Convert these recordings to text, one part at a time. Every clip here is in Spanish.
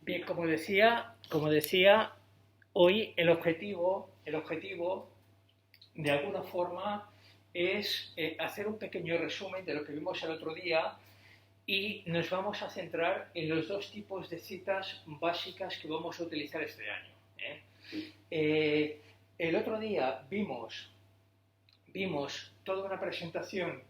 Bien, como decía, hoy el objetivo de alguna forma es hacer un pequeño resumen de lo que vimos el otro día y nos vamos a centrar en los dos tipos de citas básicas que vamos a utilizar este año. ¿eh? El otro día vimos toda una presentación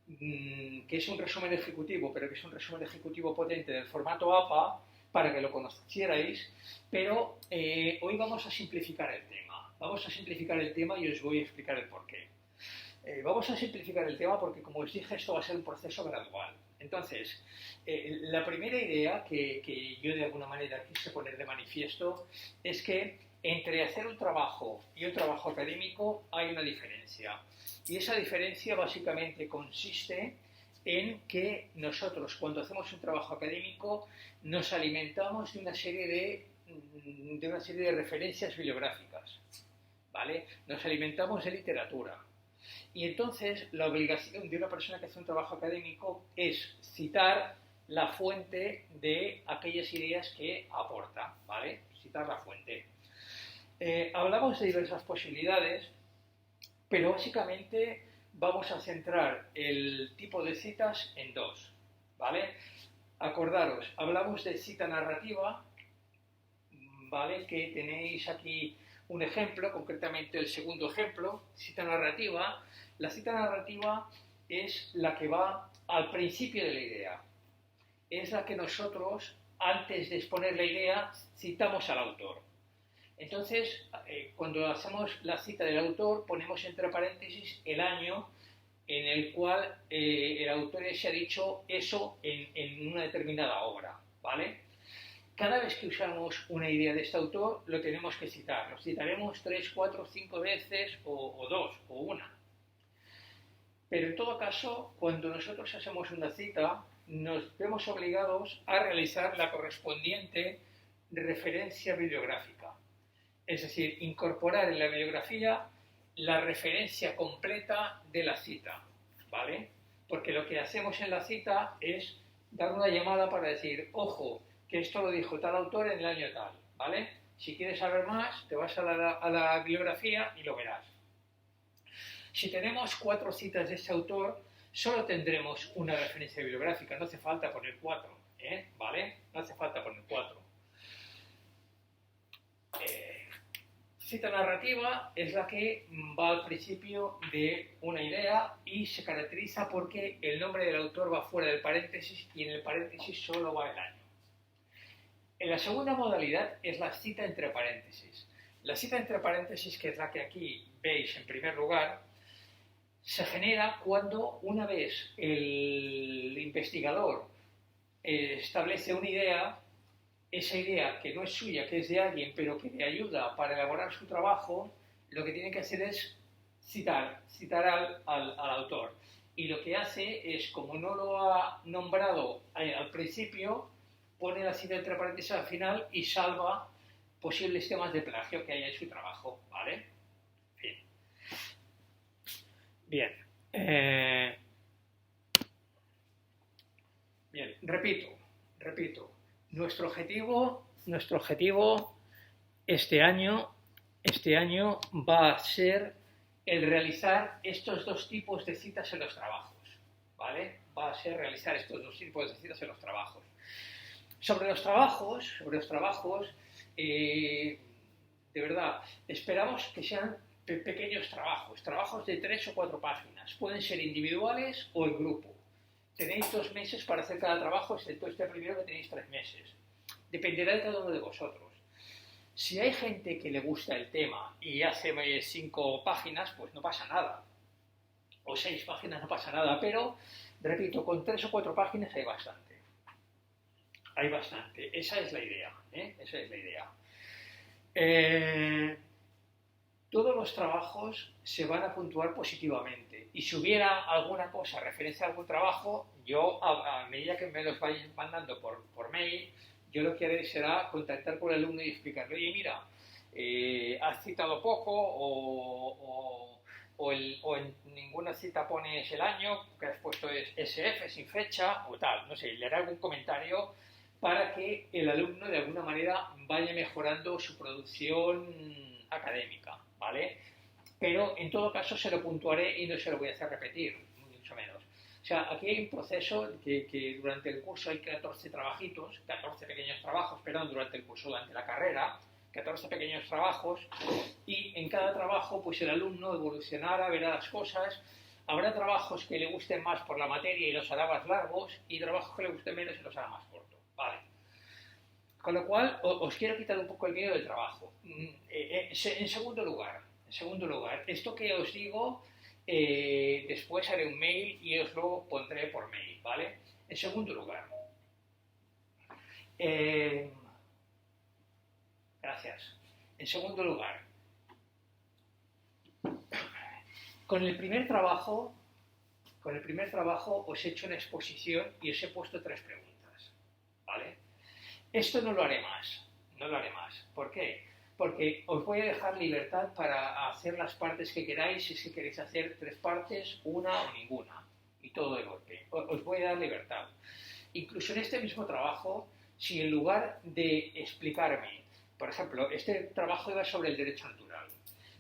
que es un resumen ejecutivo, pero que es un resumen ejecutivo potente del formato APA, para que lo conocierais, pero hoy vamos a simplificar el tema. Vamos a simplificar el tema y os voy a explicar el porqué. Vamos a simplificar el tema porque, como os dije, esto va a ser un proceso gradual. Entonces, la primera idea que yo de alguna manera quise poner de manifiesto es que entre hacer un trabajo y un trabajo académico hay una diferencia. Y esa diferencia básicamente consiste en que nosotros, cuando hacemos un trabajo académico, nos alimentamos de una serie de referencias bibliográficas, ¿vale? Nos alimentamos de literatura. Y entonces la obligación de una persona que hace un trabajo académico es citar la fuente de aquellas ideas que aporta, ¿vale? Citar la fuente. Hablamos de diversas posibilidades, pero básicamente vamos a centrar el tipo de citas en dos, ¿vale? Acordaros, hablamos de cita narrativa, ¿vale? Que tenéis aquí un ejemplo, concretamente el segundo ejemplo, cita narrativa. La cita narrativa es la que va al principio de la idea. Es la que nosotros, antes de exponer la idea, citamos al autor. Entonces, cuando hacemos la cita del autor, ponemos entre paréntesis el año en el cual el autor se ha dicho eso en una determinada obra, ¿vale? Cada vez que usamos una idea de este autor, lo tenemos que citar. Lo citaremos 3, 4, 5 veces, o 2, o una. Pero en todo caso, cuando nosotros hacemos una cita, nos vemos obligados a realizar la correspondiente referencia bibliográfica. Es decir, incorporar en la bibliografía la referencia completa de la cita, ¿vale? Porque lo que hacemos en la cita es dar una llamada para decir, ojo, que esto lo dijo tal autor en el año tal, ¿vale? Si quieres saber más, te vas a la bibliografía y lo verás. Si tenemos 4 citas de ese autor, solo tendremos una referencia bibliográfica, no hace falta poner 4, ¿vale? No hace falta poner 4. Cita narrativa es la que va al principio de una idea y se caracteriza porque el nombre del autor va fuera del paréntesis y en el paréntesis solo va el año. En la segunda modalidad es la cita entre paréntesis. La cita entre paréntesis, que es la que aquí veis en primer lugar, se genera cuando una vez el investigador establece una idea, esa idea que no es suya, que es de alguien, pero que le ayuda para elaborar su trabajo, lo que tiene que hacer es citar al autor. Y lo que hace es, como no lo ha nombrado al principio, pone la cita entre paréntesis al final y salva posibles temas de plagio que haya en su trabajo, ¿vale? Bien. Bien. Bien, repito. Nuestro objetivo este año va a ser el realizar estos dos tipos de citas en los trabajos, ¿vale? Va a ser realizar estos dos tipos de citas en los trabajos. Sobre los trabajos, de verdad, esperamos que sean pequeños trabajos de 3 o 4 páginas. Pueden ser individuales o en grupo. Tenéis 2 meses para hacer cada trabajo, excepto este primero que tenéis 3 meses. Dependerá de cada uno de vosotros. Si hay gente que le gusta el tema y hace 5 páginas, pues no pasa nada. O 6 páginas no pasa nada, pero, repito, con 3 o 4 páginas hay bastante. Esa es la idea, Esa es la idea. Todos los trabajos se van a puntuar positivamente y si hubiera alguna cosa referencia a algún trabajo, yo a medida que me los vayan mandando por mail, yo lo que haré será contactar con el alumno y explicarle, oye, mira, has citado poco o en ninguna cita pones el año, que has puesto es SF sin fecha o tal, no sé, le haré algún comentario para que el alumno de alguna manera vaya mejorando su producción académica, ¿vale? Pero en todo caso se lo puntuaré y no se lo voy a hacer repetir, mucho menos. O sea, aquí hay un proceso que durante el curso hay 14 trabajitos, 14 pequeños trabajos, perdón, durante el curso, durante la carrera, 14 pequeños trabajos, y en cada trabajo pues el alumno evolucionará, verá las cosas. Habrá trabajos que le gusten más por la materia y los hará más largos, y trabajos que le gusten menos y los hará más cortos. Vale. Con lo cual, os quiero quitar un poco el miedo del trabajo. En segundo lugar, esto que os digo, después haré un mail y os lo pondré por mail, ¿vale? En segundo lugar, gracias. En segundo lugar, con el primer trabajo os he hecho una exposición y os he puesto 3 preguntas, ¿vale? Esto no lo haré más. ¿Por qué? Porque os voy a dejar libertad para hacer las partes que queráis, si queréis hacer 3 partes, una o ninguna, y todo de golpe. Os voy a dar libertad. Incluso en este mismo trabajo, si en lugar de explicarme, por ejemplo, este trabajo iba sobre el derecho natural,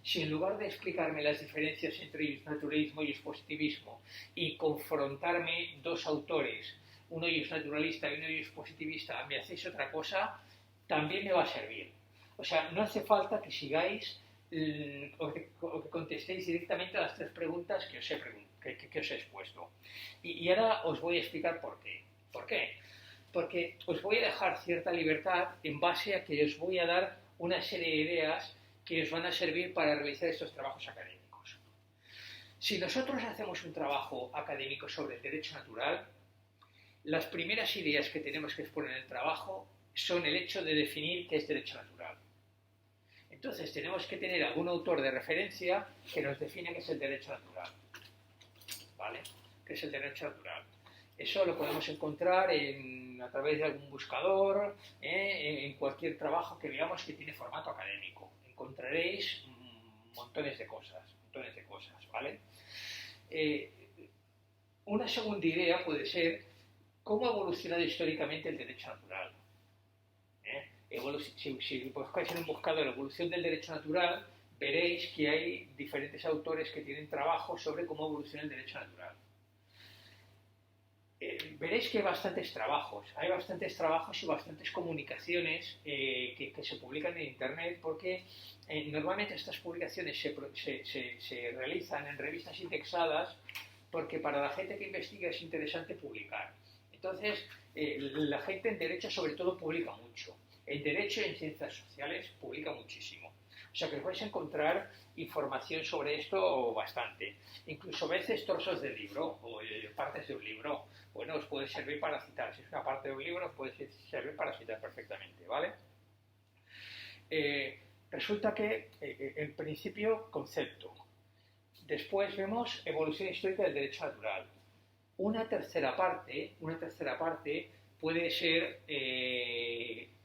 si en lugar de explicarme las diferencias entre naturalismo y positivismo y confrontarme 2 autores, uno y es naturalista y uno y es positivista, me hacéis otra cosa, también me va a servir. O sea, no hace falta que sigáis o que contestéis directamente a las 3 preguntas que os he expuesto. Y ahora os voy a explicar por qué. ¿Por qué? Porque os voy a dejar cierta libertad en base a que os voy a dar una serie de ideas que os van a servir para realizar estos trabajos académicos. Si nosotros hacemos un trabajo académico sobre el derecho natural, las primeras ideas que tenemos que exponer en el trabajo son el hecho de definir qué es derecho natural. Entonces tenemos que tener algún autor de referencia que nos define qué es el derecho natural. ¿Vale? ¿Qué es el derecho natural? Eso lo podemos encontrar a través de algún buscador, en cualquier trabajo que veamos que tiene formato académico. Encontraréis montones de cosas, ¿vale? Una segunda idea puede ser cómo ha evolucionado históricamente el derecho natural. Si buscáis en un buscador evolución del derecho natural, veréis que hay diferentes autores que tienen trabajos sobre cómo evoluciona el derecho natural. Veréis que hay bastantes trabajos y bastantes comunicaciones que se publican en Internet, porque normalmente estas publicaciones se realizan en revistas indexadas, porque para la gente que investiga es interesante publicar. Entonces, la gente en derecho sobre todo publica mucho. En derecho y en ciencias sociales publica muchísimo. O sea que os vais a encontrar información sobre esto bastante. Incluso veces trozos de libro o partes de un libro. Bueno, os puede servir para citar. Si es una parte de un libro, os puede servir para citar perfectamente, ¿vale? Resulta que, en principio, concepto. Después vemos evolución histórica del derecho natural. Una tercera parte puede ser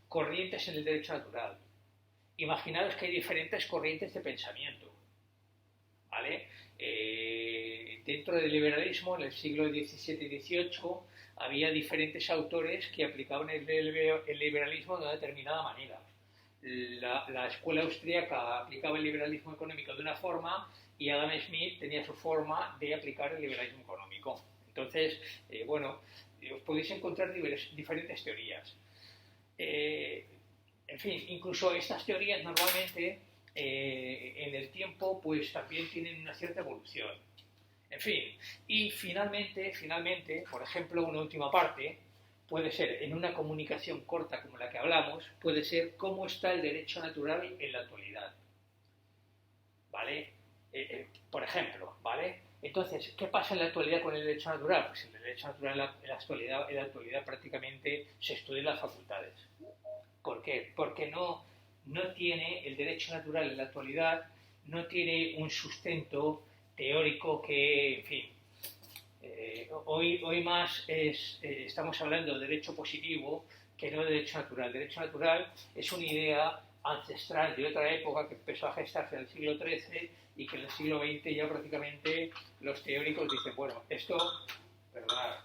corrientes en el derecho natural. Imaginaos que hay diferentes corrientes de pensamiento, ¿vale? Dentro del liberalismo, en el siglo XVII y XVIII, había diferentes autores que aplicaban el liberalismo de una determinada manera. La escuela austríaca aplicaba el liberalismo económico de una forma y Adam Smith tenía su forma de aplicar el liberalismo económico. Entonces, bueno, os podéis encontrar diferentes teorías. En fin, incluso estas teorías normalmente en el tiempo pues también tienen una cierta evolución. En fin, y finalmente, por ejemplo, una última parte puede ser, en una comunicación corta como la que hablamos, puede ser cómo está el derecho natural en la actualidad. ¿Vale? Por ejemplo, ¿vale? Entonces, ¿qué pasa en la actualidad con el derecho natural? Pues el derecho natural en la actualidad prácticamente se estudia en las facultades. ¿Por qué? Porque no tiene el derecho natural en la actualidad, no tiene un sustento teórico que, en fin, hoy más estamos hablando de derecho positivo que no de derecho natural. El derecho natural es una idea ancestral de otra época que empezó a gestarse en el siglo XIII y que en el siglo XX ya prácticamente los teóricos dicen, bueno, esto, perdonad,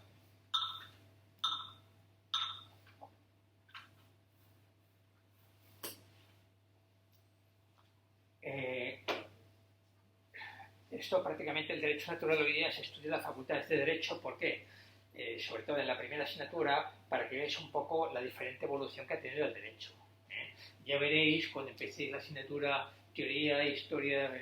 esto prácticamente el derecho natural hoy día se estudia en las facultades de derecho. ¿Por qué? Sobre todo en la primera asignatura, para que veáis un poco la diferente evolución que ha tenido el derecho. Ya veréis cuando empecéis la asignatura teoría, historia,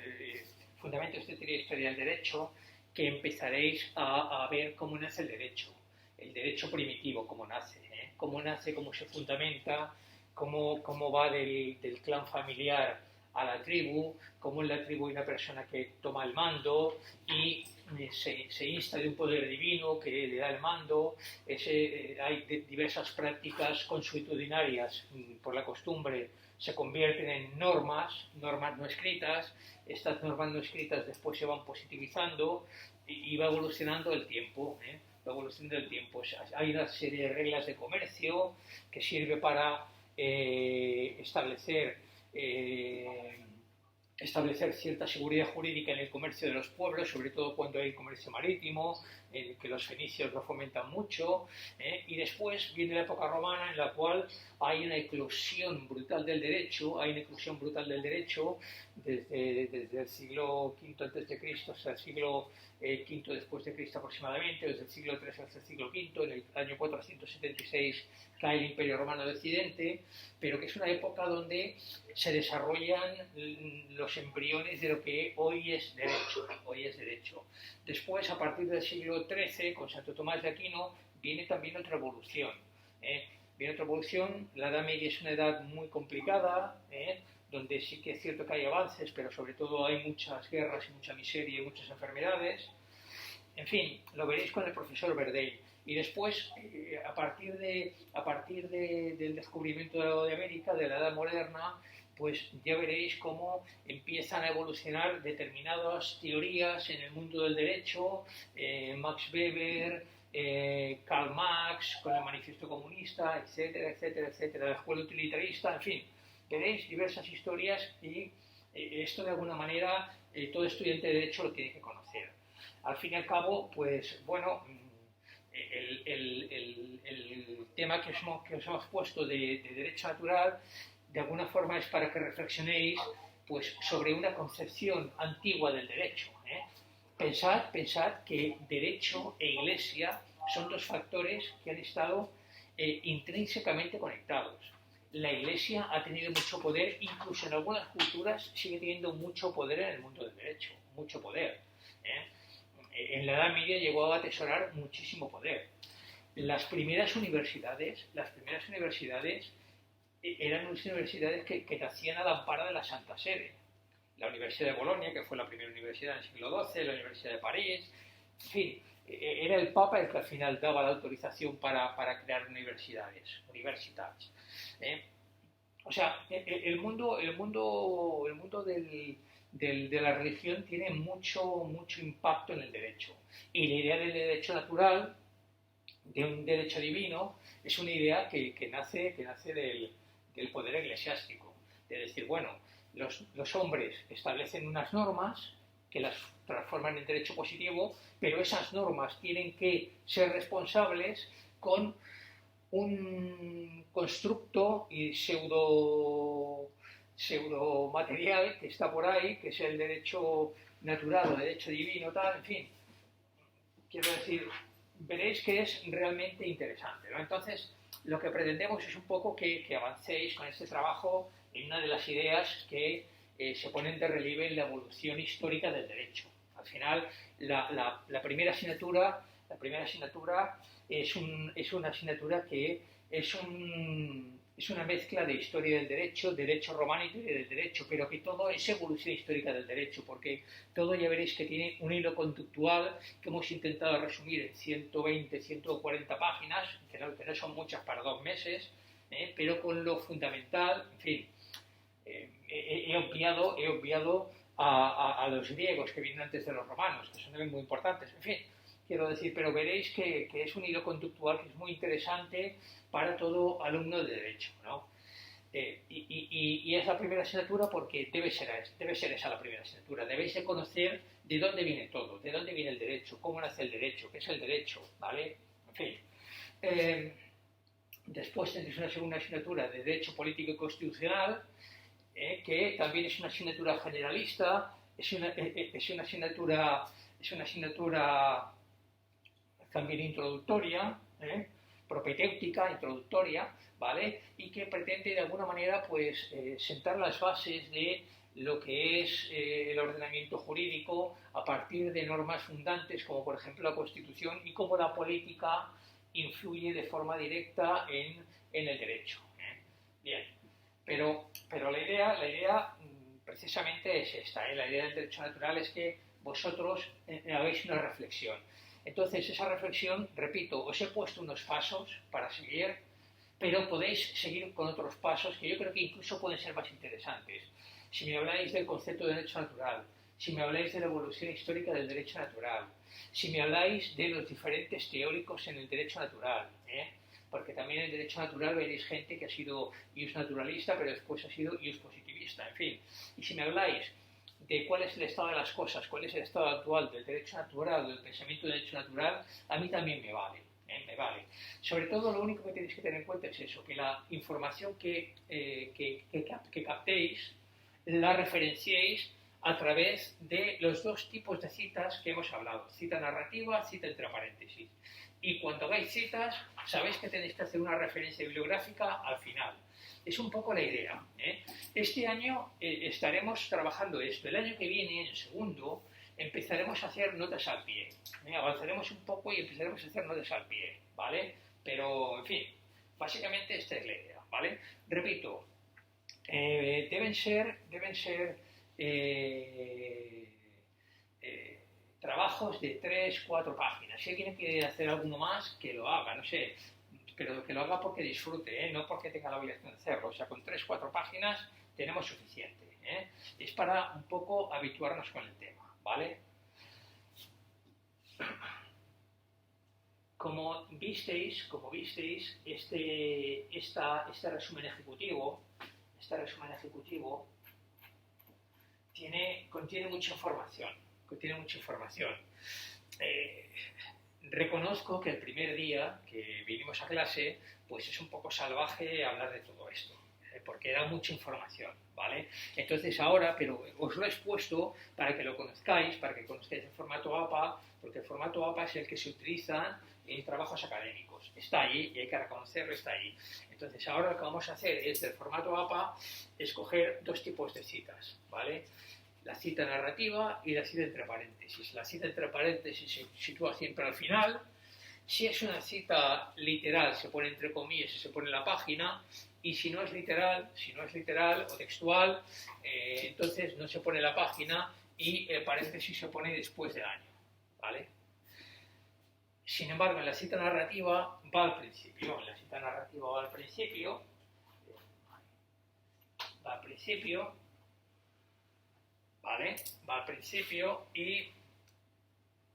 fundamentos de teoría e historia del derecho, que empezaréis a ver cómo nace el derecho primitivo, cómo nace, cómo se fundamenta, cómo va del clan familiar a la tribu, cómo en la tribu hay una persona que toma el mando y se insta de un poder divino que le da el mando. Hay diversas prácticas consuetudinarias por la costumbre, se convierten en normas no escritas. Estas normas no escritas después se van positivizando y va evolucionando el tiempo. Va evolucionando el tiempo. Hay una serie de reglas de comercio que sirve para establecer cierta seguridad jurídica en el comercio de los pueblos, sobre todo cuando hay comercio marítimo, que los fenicios lo fomentan mucho, y después viene la época romana en la cual hay una eclosión brutal del derecho, desde el siglo V a.C. hasta el siglo V después de Cristo aproximadamente, desde el siglo III hasta el siglo V, en el año 476 cae el Imperio Romano de Occidente, pero que es una época donde se desarrollan los embriones de lo que hoy es derecho. Después, a partir del siglo XIII, con Santo Tomás de Aquino, viene también otra evolución. La Edad Media es una edad muy complicada, donde sí que es cierto que hay avances, pero sobre todo hay muchas guerras y mucha miseria y muchas enfermedades. En fin, lo veréis con el profesor Verdell. Y después, a partir del descubrimiento de América, de la Edad Moderna, pues ya veréis cómo empiezan a evolucionar determinadas teorías en el mundo del derecho, Max Weber, Karl Marx, con el Manifiesto Comunista, etcétera, la escuela utilitarista, en fin, veréis diversas historias y esto de alguna manera todo estudiante de derecho lo tiene que conocer. Al fin y al cabo, pues bueno, el tema que os hemos puesto de derecho natural, de alguna forma es para que reflexionéis pues, sobre una concepción antigua del derecho. Pensad que derecho e iglesia son dos factores que han estado intrínsecamente conectados. La iglesia ha tenido mucho poder, incluso en algunas culturas sigue teniendo mucho poder en el mundo del derecho, mucho poder. En la Edad Media llegó a atesorar muchísimo poder. Las primeras universidades eran unas universidades que nacían al amparo de la Santa Sede. La Universidad de Bolonia, que fue la primera universidad en el siglo XII, la Universidad de París, en fin, era el Papa el que al final daba la autorización para crear universidades. O sea, el mundo de la religión tiene mucho impacto en el derecho. Y la idea del derecho natural, de un derecho divino, es una idea que nace del poder eclesiástico. De decir, bueno, los hombres establecen unas normas que las transforman en derecho positivo, pero esas normas tienen que ser responsables con un constructo y pseudo material que está por ahí, que es el derecho natural o derecho divino, tal, en fin. Quiero decir, veréis que es realmente interesante, ¿no? Entonces, lo que pretendemos es un poco que avancéis con este trabajo en una de las ideas que se ponen de relieve en la evolución histórica del derecho. Al final, la primera asignatura es una asignatura que es una mezcla de historia del derecho romano y teoría del derecho, pero que todo es evolución histórica del derecho, porque todo ya veréis que tiene un hilo conductual que hemos intentado resumir en 120, 140 páginas, que no son muchas para 2 meses, pero con lo fundamental, en fin, he obviado a los griegos que vienen antes de los romanos, que son también muy importantes, en fin. Quiero decir, pero veréis que es un hilo conductual que es muy interesante para todo alumno de derecho, ¿no? Y es la primera asignatura porque debe ser esa la primera asignatura. Debéis de conocer de dónde viene todo, de dónde viene el derecho, cómo nace el derecho, qué es el derecho, ¿vale? En fin. Después tenéis una segunda asignatura de Derecho Político y Constitucional, que también es una asignatura generalista, es una asignatura también introductoria, propedéutica, introductoria, ¿vale? Y que pretende de alguna manera pues sentar las bases de lo que es el ordenamiento jurídico a partir de normas fundantes como por ejemplo la Constitución y cómo la política influye de forma directa en el derecho. Bien, pero la idea precisamente es esta, la idea del derecho natural es que vosotros hagáis una reflexión. Entonces, esa reflexión, repito, os he puesto unos pasos para seguir, pero podéis seguir con otros pasos que yo creo que incluso pueden ser más interesantes. Si me habláis del concepto de derecho natural, si me habláis de la evolución histórica del derecho natural, si me habláis de los diferentes teóricos en el derecho natural, porque también en el derecho natural veréis gente que ha sido ius naturalista, pero después ha sido ius positivista, en fin. Y si me habláis de cuál es el estado de las cosas, cuál es el estado actual del derecho natural, del pensamiento del derecho natural, a mí también me vale. Me vale. Sobre todo lo único que tenéis que tener en cuenta es eso, que la información que captéis la referenciéis a través de los dos tipos de citas que hemos hablado, cita narrativa, cita entre paréntesis. Y cuando hagáis citas, sabéis que tenéis que hacer una referencia bibliográfica al final. Es un poco la idea. Este año estaremos trabajando esto. El año que viene, en segundo, empezaremos a hacer notas al pie. Avanzaremos un poco y empezaremos a hacer notas al pie, ¿vale? Pero, en fin, básicamente esta es la idea, ¿vale? Repito, deben ser trabajos de 3-4 páginas. Si alguien quiere hacer alguno más, que lo haga, no sé, pero que lo haga porque disfrute, no porque tenga la obligación de hacerlo. O sea, con 3-4 páginas tenemos suficiente. Es para un poco habituarnos con el tema, ¿vale? Como visteis, este resumen ejecutivo contiene mucha información. Reconozco que el primer día que vinimos a clase, pues es un poco salvaje hablar de todo esto, porque da mucha información, ¿vale? Entonces ahora, pero os lo he expuesto para que lo conozcáis, para que conozcáis el formato APA, porque el formato APA es el que se utiliza en trabajos académicos. Está ahí y hay que reconocerlo, está ahí. Entonces ahora lo que vamos a hacer es del formato APA escoger dos tipos de citas, ¿vale? La cita narrativa y la cita entre paréntesis. La cita entre paréntesis se sitúa siempre al final. Si es una cita literal, se pone entre comillas y se pone en la página. Y si no es literal o textual, entonces no se pone en la página y el paréntesis se pone después del año, ¿vale? Sin embargo, en la cita narrativa va al principio. ¿Vale? Va al principio y,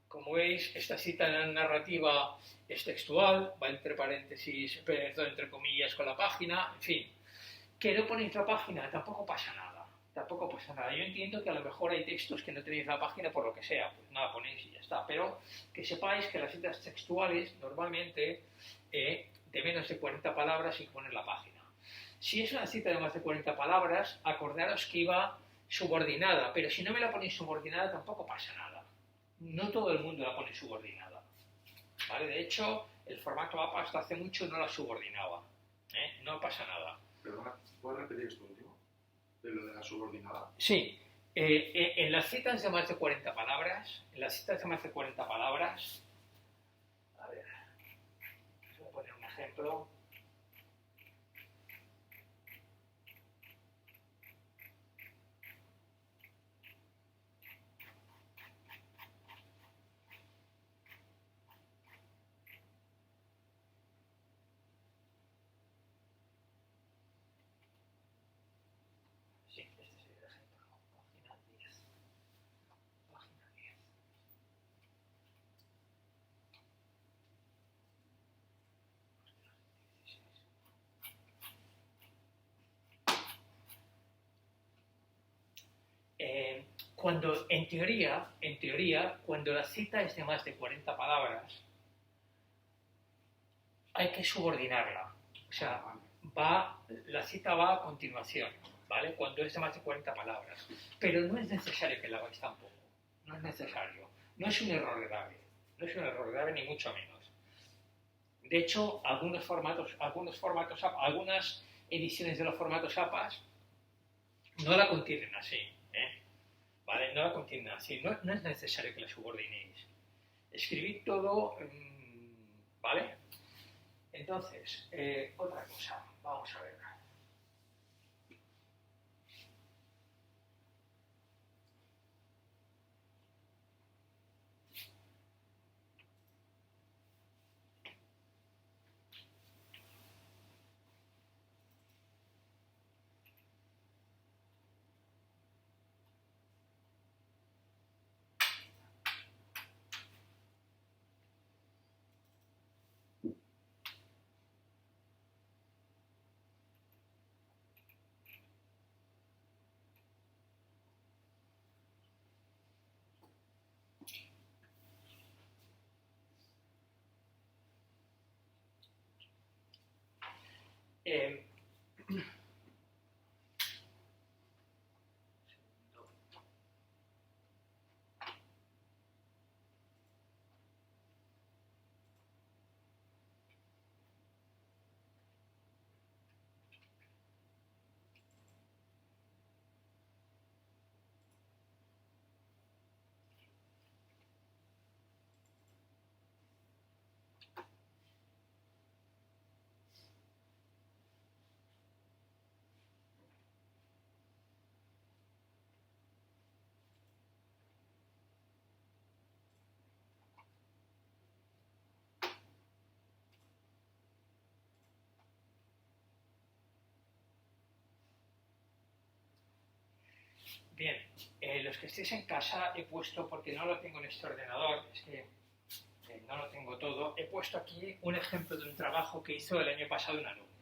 como veis, esta cita narrativa es textual, va entre paréntesis, perdón, entre comillas con la página, en fin. Que no ponéis la página, tampoco pasa nada. Yo entiendo que a lo mejor hay textos que no tenéis la página por lo que sea, pues nada, ponéis y ya está. Pero que sepáis que las citas textuales normalmente de menos de 40 palabras sin poner la página. Si es una cita de más de 40 palabras, acordaros que iba subordinada, pero si no me la ponéis subordinada tampoco pasa nada. No todo el mundo la pone subordinada, ¿vale? De hecho, el formato APA hasta hace mucho no la subordinaba, no pasa nada. Perdona, ¿puedes repetir esto último? ¿De lo de la subordinada? Sí, en las citas de más de 40 palabras, a ver, os voy a poner un ejemplo. Cuando, en teoría, cuando la cita es de más de 40 palabras, hay que subordinarla. O sea, la cita va a continuación. ¿vale? Cuando es de más de 40 palabras. Pero no es necesario que lo hagáis tampoco. No es necesario. No es un error grave. No es un error grave ni mucho menos. De hecho, algunas ediciones de los formatos APAs no la contienen así, ¿eh? ¿Vale? No la contienen así. No, no es necesario que la subordinéis. Escribid todo, ¿vale? Entonces, otra cosa. Vamos a ver. Eh, Bien, los que estéis en casa he puesto, porque no lo tengo en este ordenador, es que no lo tengo todo, he puesto aquí un ejemplo de un trabajo que hizo el año pasado un alumno.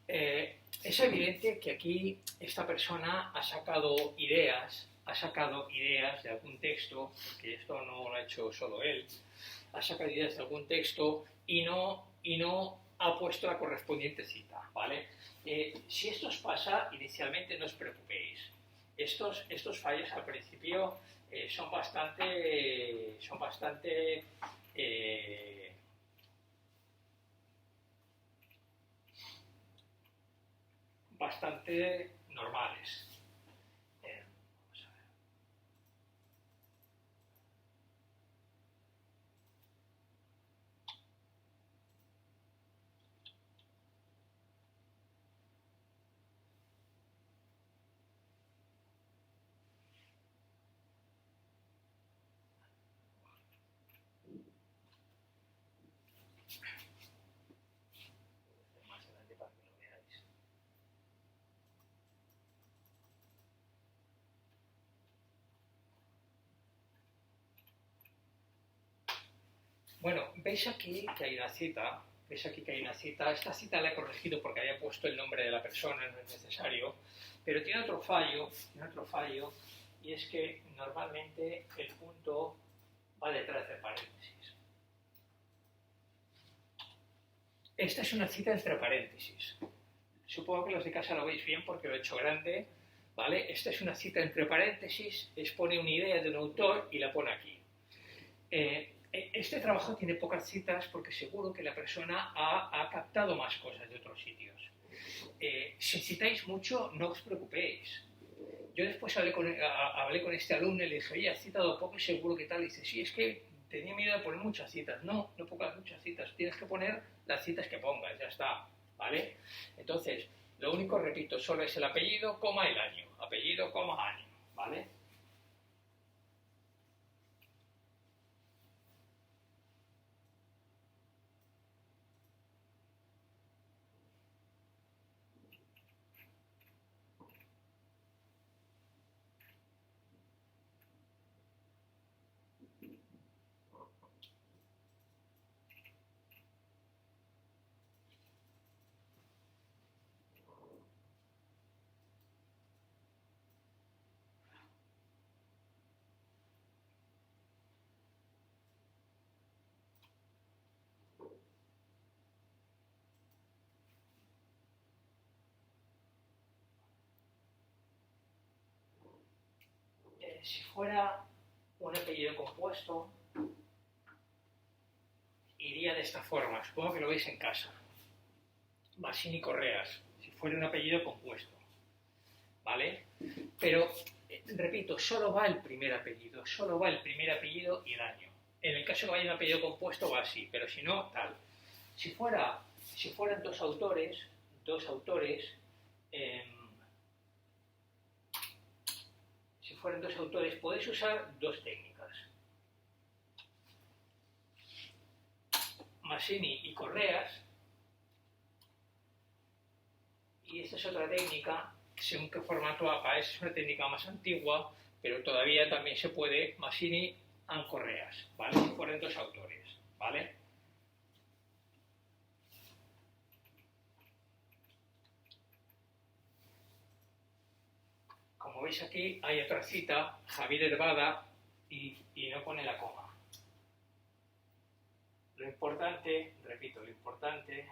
Es evidente que aquí esta persona ha sacado ideas de algún texto, porque esto no lo ha hecho solo él, ha sacado ideas de algún texto y no ha puesto la correspondiente cita, ¿vale? Si esto os pasa, inicialmente no os preocupéis. Estos fallos al principio son bastante normales. Vamos a ver. Más grande para que lo veáis. Bueno, veis aquí que hay una cita. Esta cita la he corregido porque había puesto el nombre de la persona, no es necesario, pero tiene otro fallo, y es que normalmente el punto va detrás del paréntesis. Esta es una cita entre paréntesis. Supongo que los de casa lo veis bien porque lo he hecho grande, ¿vale? Esta es una cita entre paréntesis, expone una idea de un autor y la pone aquí. Este trabajo tiene pocas citas porque seguro que la persona ha captado más cosas de otros sitios. Si citáis mucho, no os preocupéis. Yo después hablé con este alumno y le dije, oye, has citado poco y seguro que tal. Y dice, sí, es que tenía miedo de poner muchas citas. No, no pongas muchas citas. Tienes que poner las citas que pongas, ya está, ¿vale? Entonces, lo único, repito, solo es el apellido, coma, el año. Apellido, coma, año, ¿vale? Si fuera un apellido compuesto, iría de esta forma. Supongo que lo veis en casa. Masini Correas, si fuera un apellido compuesto. ¿Vale? Pero, repito, solo va el primer apellido. Solo va el primer apellido y el año. En el caso que vaya un apellido compuesto va así, pero si no, tal. Si fueran dos autores, podéis usar dos técnicas. Masini y Correas. Y esta es otra técnica, según qué formato APA. Es una técnica más antigua, pero todavía también se puede Masini y Correas, ¿vale? Si fueran dos autores, ¿vale? Como veis aquí, hay otra cita, Javier Herbada, y no pone la coma. Lo importante, repito, lo importante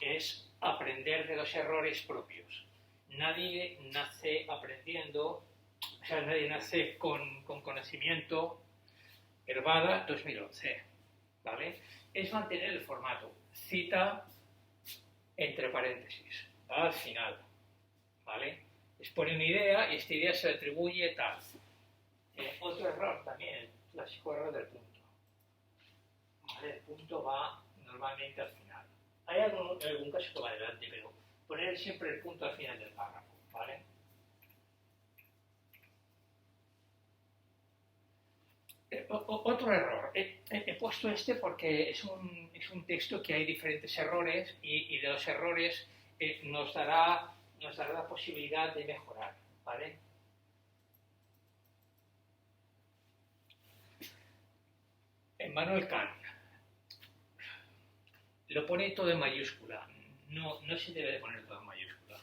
es aprender de los errores propios. Nadie nace aprendiendo, o sea, nadie nace con conocimiento. Herbada 2011, ¿vale? Es mantener el formato, cita entre paréntesis, al final, ¿vale? Expone una idea y esta idea se le atribuye tal. Otro error también, el clásico error del punto. ¿Vale? El punto va normalmente al final. Hay algún caso que va adelante, pero poner siempre el punto al final del párrafo, ¿vale? Otro error. He puesto este porque es un texto que hay diferentes errores y de los errores nos dará la posibilidad de mejorar, ¿vale? Emmanuel Kant lo pone todo en mayúscula. No se debe de poner todo en mayúscula.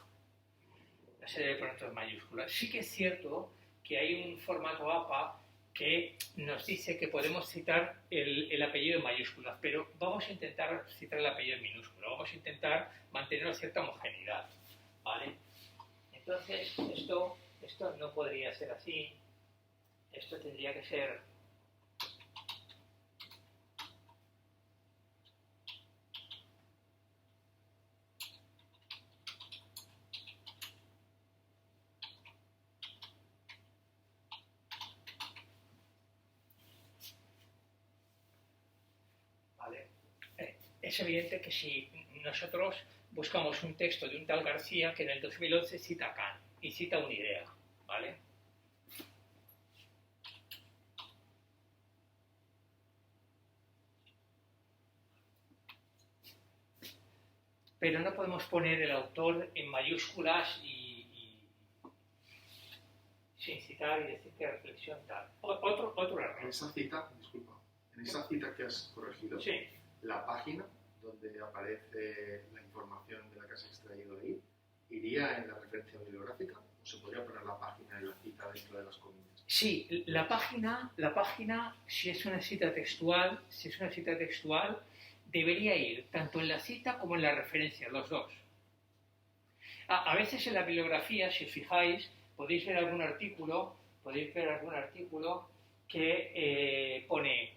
No se debe poner todo en mayúscula. Sí que es cierto que hay un formato APA que nos dice que podemos citar el apellido en mayúsculas, pero vamos a intentar citar el apellido en minúscula. Vamos a intentar mantener cierta homogeneidad, ¿vale? Entonces, esto no podría ser así. Esto tendría que ser es evidente que si nosotros buscamos un texto de un tal García que en el 2011 cita a Kant y cita una idea, ¿vale? Pero no podemos poner el autor en mayúsculas y sin citar y decir que reflexión tal. Otro error. En esa cita, disculpa, en esa cita que has corregido, sí, la página donde aparece la información de la que has extraído ahí, ¿iría en la referencia bibliográfica o se podría poner la página y la cita dentro de las comillas? Sí, la página, si es una cita textual, debería ir tanto en la cita como en la referencia, los dos. A veces en la bibliografía, si os fijáis, podéis ver algún artículo que pone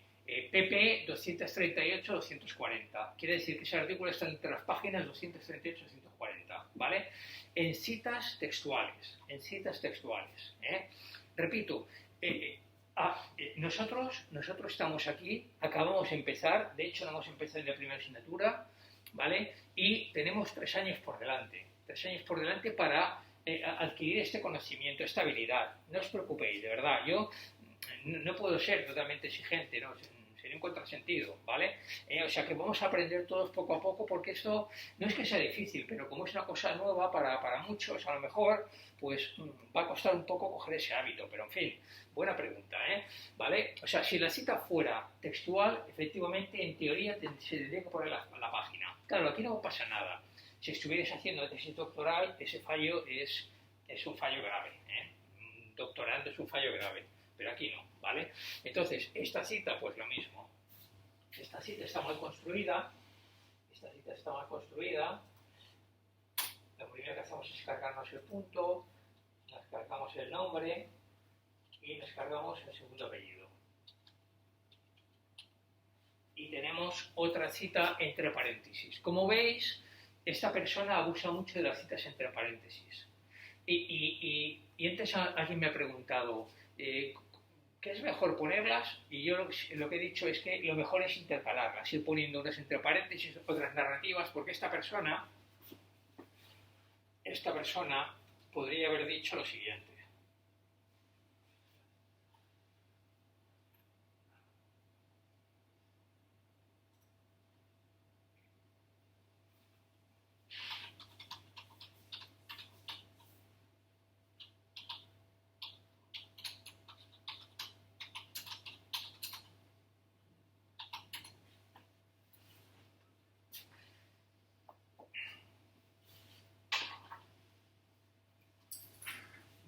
PP 238-240. Quiere decir que ese artículo está entre las páginas 238 y 240, ¿vale? En citas textuales, Repito, nosotros estamos aquí, acabamos de empezar, de hecho no hemos empezado en la primera asignatura, ¿vale? Y tenemos 3 años por delante para adquirir este conocimiento, esta habilidad. No os preocupéis, de verdad, yo no puedo ser totalmente exigente, ¿no? Sería un contrasentido, ¿vale? O sea que vamos a aprender todos poco a poco porque esto no es que sea difícil, pero como es una cosa nueva para muchos, a lo mejor pues va a costar un poco coger ese hábito, pero en fin, buena pregunta, ¿vale? O sea, si la cita fuera textual, efectivamente, en teoría se tendría que poner la página. Claro, aquí no pasa nada. Si estuvierais haciendo tesis doctoral, ese fallo es un fallo grave, Doctorando es un fallo grave, pero aquí no, ¿vale? Entonces, esta cita, pues lo mismo. Esta cita está mal construida. Lo primero que hacemos es cargarnos el punto, nos cargamos el nombre, y nos cargamos el segundo apellido. Y tenemos otra cita entre paréntesis. Como veis, esta persona abusa mucho de las citas entre paréntesis. Y antes alguien me ha preguntado, ¿qué es mejor ponerlas? Y yo lo que he dicho es que lo mejor es intercalarlas, ir poniendo unas entre paréntesis, otras narrativas, porque esta persona podría haber dicho lo siguiente.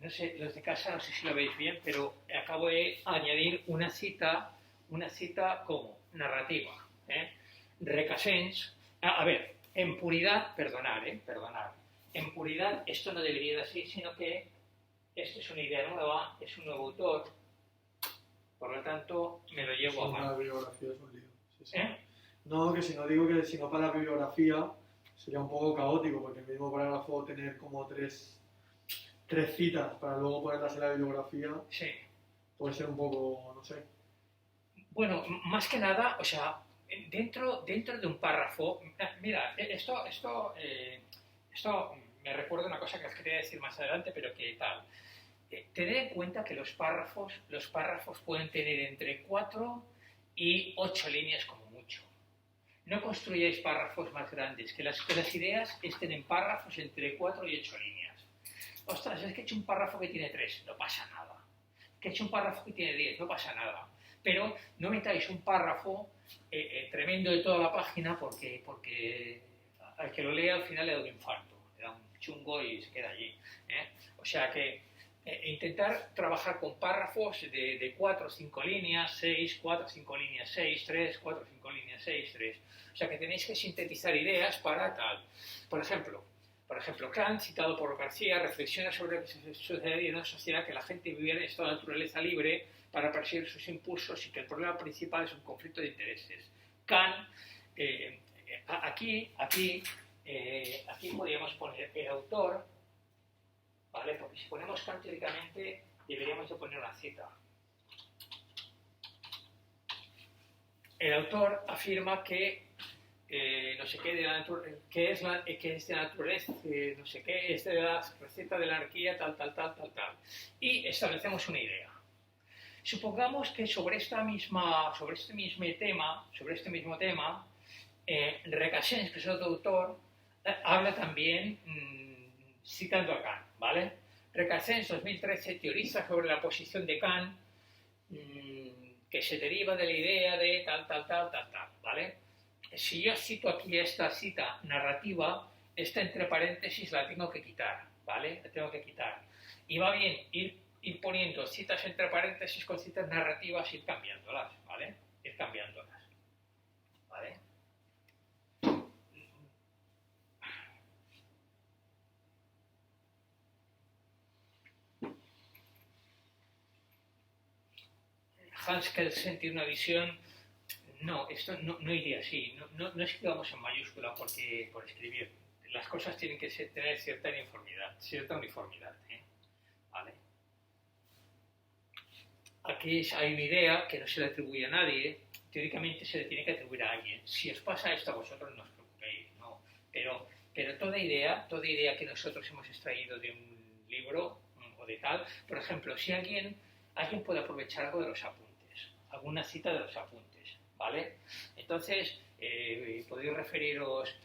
No sé, los de casa no sé si lo veis bien, pero acabo de añadir una cita como narrativa. Requesens, a ver, en puridad, perdonar. En puridad esto no debería de ser, sino que esto es una idea nueva, es un nuevo autor, por lo tanto me lo llevo a mano. La bibliografía es un lío. Sí. No, que si no digo que si no para la bibliografía sería un poco caótico, porque el mismo parágrafo tener como tres citas para luego ponerlas en la bibliografía, sí, puede ser un poco, no sé. Bueno, más que nada, o sea, dentro de un párrafo, mira, esto me recuerda una cosa que os quería decir más adelante, pero que tal. Tened en cuenta que los párrafos pueden tener entre 4 y 8 líneas como mucho. No construyáis párrafos más grandes, que las ideas estén en párrafos entre 4 y 8 líneas. Ostras, es que he hecho un párrafo que tiene 3, no pasa nada. Que he hecho un párrafo que tiene 10, no pasa nada. Pero no metáis un párrafo tremendo de toda la página porque al que lo lea al final le da un infarto, le da un chungo y se queda allí. O sea que intentar trabajar con párrafos de 4 o 5 líneas, 6, 4 o 5 líneas, 6, 3, 4 o 5 líneas, 6, 3. O sea que tenéis que sintetizar ideas para tal. Por ejemplo, Kant, citado por García, reflexiona sobre lo que sucedería en una sociedad que la gente viviera en estado de naturaleza libre para perseguir sus impulsos y que el problema principal es un conflicto de intereses. Kant, aquí podríamos poner el autor, ¿vale? Porque si ponemos Kant teóricamente deberíamos de poner una cita. El autor afirma que no sé qué de la que es de la naturaleza, no sé qué, es de la receta de la anarquía, tal. Y establecemos una idea. Supongamos que sobre este mismo tema, Requesens, que es otro autor, habla también citando a Kant, ¿vale? Requesens, 2013, teoriza sobre la posición de Kant que se deriva de la idea de tal, ¿vale? Si yo cito aquí esta cita narrativa, esta entre paréntesis la tengo que quitar, ¿vale? La tengo que quitar. Y va bien ir poniendo citas entre paréntesis con citas narrativas, ir cambiándolas, ¿vale? Ir cambiándolas, ¿vale? Hans Kelsen tiene una visión. No, esto no iría así. No escribamos en mayúscula por escribir. Las cosas tienen que tener cierta uniformidad. ¿Vale? Aquí hay una idea que no se le atribuye a nadie. Teóricamente se le tiene que atribuir a alguien. Si os pasa esto a vosotros, no os preocupéis, ¿no? Pero toda idea que nosotros hemos extraído de un libro o de tal, por ejemplo, si alguien puede aprovechar algo de los apuntes, alguna cita de los apuntes, ¿vale? Entonces, podéis referiros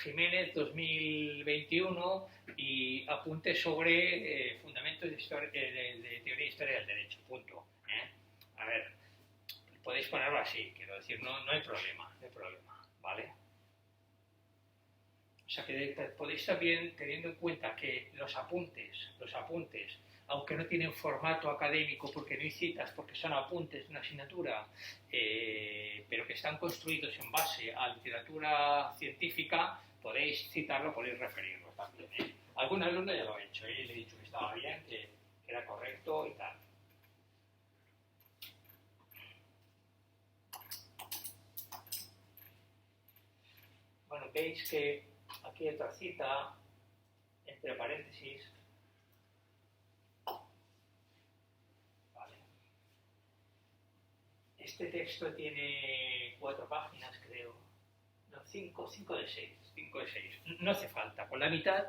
Jiménez 2021 y apuntes sobre fundamentos de teoría e historia del derecho, punto. A ver, podéis ponerlo así, quiero decir, no hay problema, ¿vale? O sea que podéis también, teniendo en cuenta que los apuntes, aunque no tienen formato académico porque no hay citas, porque son apuntes de una asignatura, pero que están construidos en base a literatura científica, podéis citarlo, podéis referirlo también. Algún alumno ya lo ha hecho, le he dicho que estaba bien, que era correcto y tal. veis que aquí hay otra cita, entre paréntesis. Vale. Este texto tiene 4 páginas, creo. No, 5 de 6. 5 de 6. No hace falta. Con la mitad,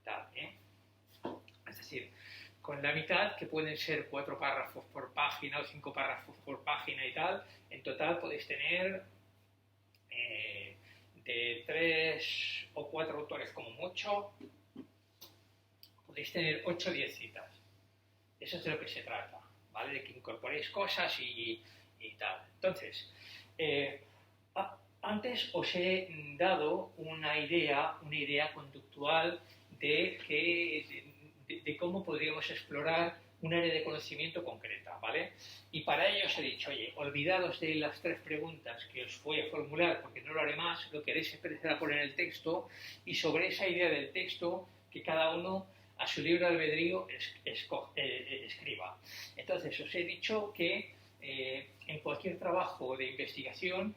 tal, ¿eh? Es decir, con la mitad, que pueden ser 4 párrafos por página o 5 párrafos por página y tal, en total podéis tener de 3 o 4 autores como mucho, podéis tener 8 o 10 citas. Eso es de lo que se trata, ¿vale? De que incorporéis cosas y tal. Entonces, antes os he dado una idea conductual de cómo podríamos explorar un área de conocimiento concreta, ¿vale? Y para ello os he dicho, oye, olvidados de las 3 preguntas que os voy a formular, porque no lo haré más, lo que haréis es empezar a poner en el texto, y sobre esa idea del texto, que cada uno a su libre albedrío escriba. Entonces, os he dicho que en cualquier trabajo de investigación,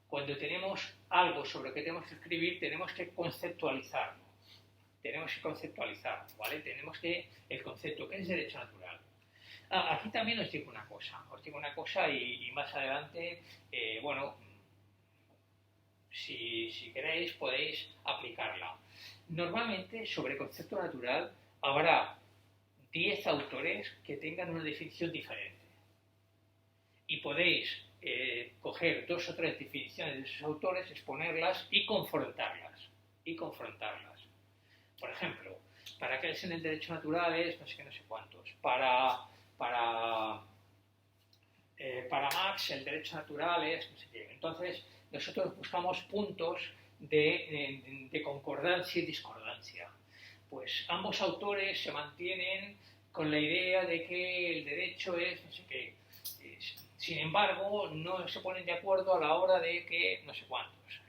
cuando tenemos algo sobre lo que tenemos que escribir, tenemos que conceptualizarlo. ¿Vale? Tenemos que, el concepto, ¿qué es derecho natural? Aquí también os digo una cosa, y más adelante, bueno, si queréis podéis aplicarla. Normalmente, sobre concepto natural, habrá 10 autores que tengan una definición diferente. Y podéis coger 2 o 3 definiciones de esos autores, exponerlas y confrontarlas. Por ejemplo, para qué es en el derecho natural es no sé qué, no sé cuántos. Para Marx el derecho natural es no sé qué. Entonces, nosotros buscamos puntos de concordancia y discordancia. Pues ambos autores se mantienen con la idea de que el derecho es no sé qué. Sin embargo, no se ponen de acuerdo a la hora de que no sé cuántos,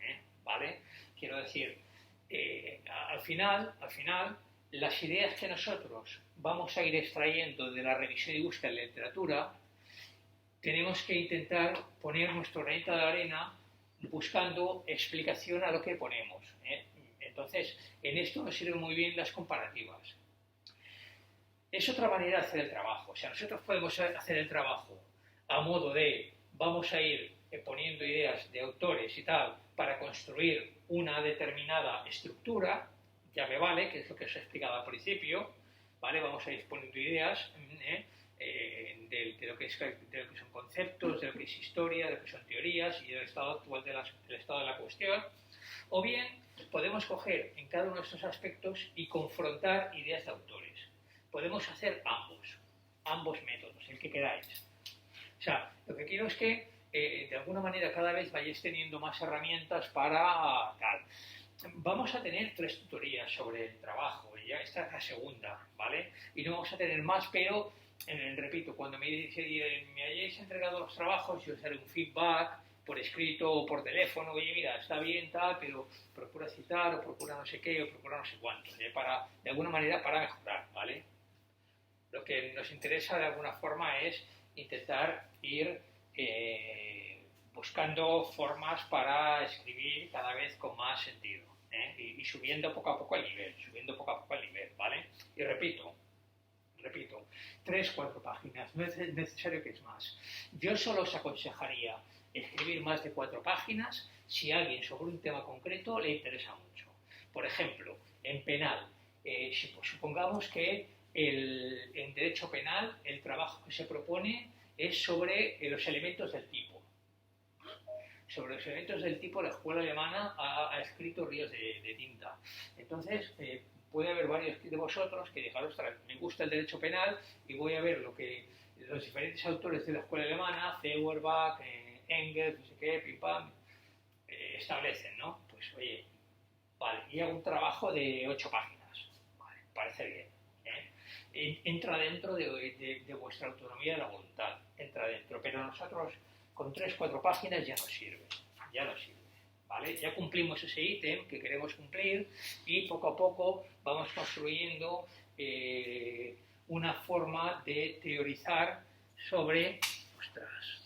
¿vale? Quiero decir, al final, las ideas que nosotros vamos a ir extrayendo de la revisión y búsqueda de la literatura, tenemos que intentar poner nuestro granito de arena buscando explicación a lo que ponemos, Entonces, en esto nos sirven muy bien las comparativas. Es otra manera de hacer el trabajo. O sea, nosotros podemos hacer el trabajo a modo de vamos a ir poniendo ideas de autores y tal para construir una determinada estructura, ya me vale, que es lo que os he explicado al principio, ¿vale? Vamos a ir poniendo ideas de lo que son conceptos, de lo que es historia, de lo que son teorías y del estado actual del estado de la cuestión. O bien podemos coger en cada uno de estos aspectos y confrontar ideas de autores. Podemos hacer ambos métodos, el que queráis. O sea, lo que quiero es que de alguna manera cada vez vayáis teniendo más herramientas para tal. Vamos a tener 3 tutorías sobre el trabajo, y ya esta es la segunda, ¿vale? Y no vamos a tener más, pero, repito, cuando me hayáis entregado los trabajos, yo os haré un feedback por escrito o por teléfono, oye, mira, está bien, tal, pero procura citar, o procura no sé qué, o procura no sé cuánto, de alguna manera para mejorar, ¿vale? Lo que nos interesa de alguna forma es intentar ir buscando formas para escribir cada vez con más sentido, y subiendo poco a poco el nivel, ¿vale? Y repito, 3, 4 páginas, no es necesario que es más. Yo solo os aconsejaría escribir más de 4 páginas si a alguien sobre un tema concreto le interesa mucho. Por ejemplo, en penal, supongamos que en derecho penal el trabajo que se propone es sobre los elementos del tipo. Sobre los elementos del tipo, la escuela alemana ha escrito ríos de tinta. Entonces, puede haber varios de vosotros que digan, ostras, me gusta el derecho penal y voy a ver lo que los diferentes autores de la escuela alemana, Feuerbach, Engels, no sé qué, pim pam, establecen, ¿no? Pues, oye, vale, y hago un trabajo de 8 páginas. Vale, parece bien. Entra dentro de vuestra autonomía de la voluntad, entra dentro, pero nosotros con 3, 4 páginas ya nos sirve, ¿vale? Ya cumplimos ese ítem que queremos cumplir y poco a poco vamos construyendo una forma de teorizar sobre, ostras,